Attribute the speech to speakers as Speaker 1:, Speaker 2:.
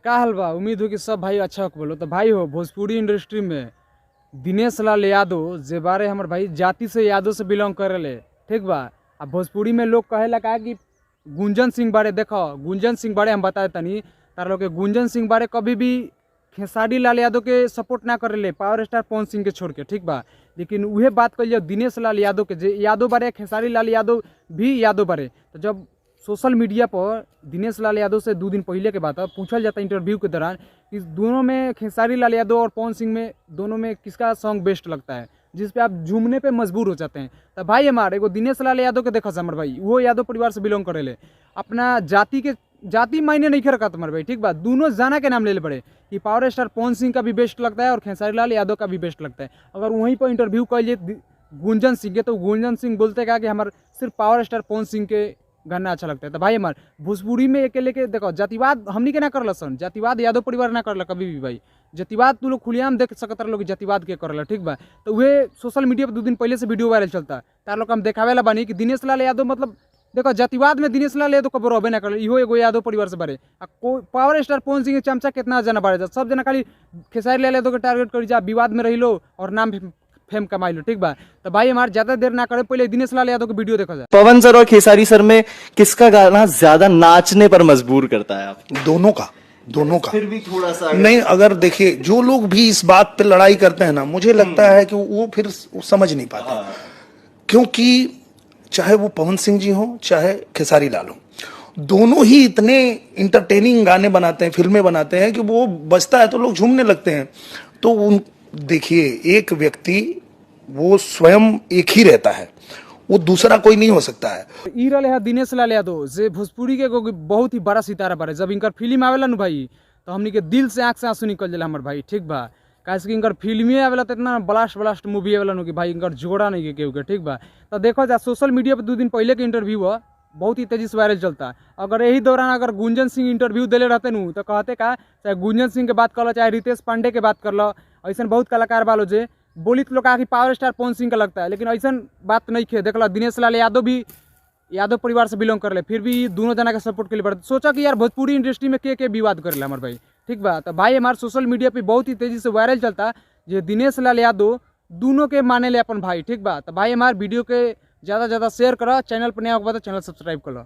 Speaker 1: का हाल बा। उम्मीद हो कि सब भाई अच्छा हो बोलो। तो भाई हो भोजपुरी इंडस्ट्री में दिनेश लाल यादव जे बारे हमर भाई जाति से यादव से बिलोंग करेले, ठीक बा। अब भोजपुरी में लोग कहेला का कि गुंजन सिंह बारे देखो, गुंजन सिंह बारे हम बताए तनी तार लोग के गुंजन सिंह बारे कभी भी खेसारी लाल यादव के सपोर्ट ना करेले, पावर स्टार पवन सिंह के छोड़ के, ठीक बा। लेकिन उहे बात कल जाओ दिनेश लाल यादव के, जे यादव बारे खेसारी लाल यादव भी यादव बारे। तो जब सोशल मीडिया पर दिनेश लाल यादव से 2 दिन पहले के बात पूछल जाता इंटरव्यू के दौरान कि दोनों में खेसारी लाल यादव और पवन सिंह में दोनों में किसका सॉन्ग बेस्ट लगता है, जिस पे आप झूमने पे मजबूर हो जाते हैं। तो भाई हमारे एगो दिनेश लाल यादव के देखा हमर भाई वो यादव परिवार से बिलोंग करेले, अपना जाति मायने नहीं रखा तुम्हारे भाई, ठीक बा। दोनों जाना के नाम ले पड़े कि पावर स्टार पवन सिंह का भी बेस्ट लगता है और खेसारी लाल यादव का भी बेस्ट लगता है। अगर वहीं पर इंटरव्यू कर लिए गुंजन सिंह के, तो गुंजन सिंह बोलते क्या कि हमारे सिर्फ पावर स्टार पवन सिंह के गाना अच्छा लगता है। तो भाई हमारे भोजपुरी में अकेले के देखो जातिवाद हमनी के ना करल सन, जातिवाद यादव परिवार ना करला कभी भी भाई। जातिवाद तू लोग खुलेआम देख सकत लोग जातिवाद के करला, ठीक बा। तो वह सोशल मीडिया पर 2 दिन पहले से वीडियो वायरल चलता, तार लोग हम देखावेला बानी कि दिनेश लाल यादव मतलब देखो जातिवाद में दिनेश लाल यादव कबो रहबे ना कर, इहो एगो यादव परिवार से बारे। पावर स्टार पवन सिंह के चमचा कितना जना बारे जा, सब जना खाली खेसारी लाल यादव के टारगेट करी जा, विवाद में रही लो और नाम फेम कमाई लो, ठीक बा। तो भाई हमारे ज्यादा देर ना करे, पहले दिनेश लाल यादव की वीडियो देखा जाए।
Speaker 2: पवन सर और खेसारी सर में किसका गाना ज्यादा नाचने पर मजबूर करता है आप?
Speaker 3: दोनों का
Speaker 2: फिर भी थोड़ा सा
Speaker 3: नहीं, अगर देखिए जो लोग भी इस बात पे लड़ाई करते हैं ना, मुझे लगता है कि वो फिर समझ नहीं पाते। क्योंकि चाहे वो पवन सिंह जी हो चाहे खेसारी लाल हो, दोनों ही इतने इंटरटेनिंग गाने बनाते हैं, फिल्में बनाते हैं कि वो बजता है तो लोग झूमने लगते हैं। तो उन देखिए एक व्यक्ति वो स्वयं एक ही रहता है, वो दूसरा कोई नहीं हो सकता है।
Speaker 1: ई रहे है दिनेश लाल यादव जे भोजपुरी के बहुत ही बड़ा सितारा बारे। जब इनकर फिल्म आवेला न भाई तो हमनी के दिल से आंख से आंसू निकल जाला हमर भाई, ठीक बा। कैसे कि इनकर फिल्में आवेला तो इतना ब्लास्ट मूवी आवेला कि भाई इनकर जोड़ा नहीं केहू के, ठीक बा। तो देखो जा सोशल मीडिया पर 2 दिन पहले के इंटरव्यू है बहुत ही तेजी से वायरल चलता। अगर यही दौरान अगर गुंजन सिंह इंटरव्यू दिले रहते नू तो कहते का चाहे गुंजन सिंह के बात कर लो चाहे रितेश पांडे के बात कर लो, ऐसा बहुत कलाकार वालों जे बोली तो लोग कि पावर स्टार पवन सिंह का लगता है, लेकिन ऐसा बात नहीं खे। देख लो दिनेश लाल यादव भी यादव परिवार से बिलोंग कर ले, फिर भी दोनों जना के सपोर्ट के लिए पड़ता। सोचा कि यार भोजपुरी इंडस्ट्री में के विवाद कर ले हमारे भाई, ठीक बा। तो भाई हमारे सोशल मीडिया पे बहुत ही तेजी से वायरल चलता जो दिनेश लाल यादव दोनों के माने ले अपन भाई, ठीक बा। तो भाई हमारे वीडियो के ज़्यादा शेयर करो, चैनल पर नया होगा तो चैनल सब्सक्राइब करो।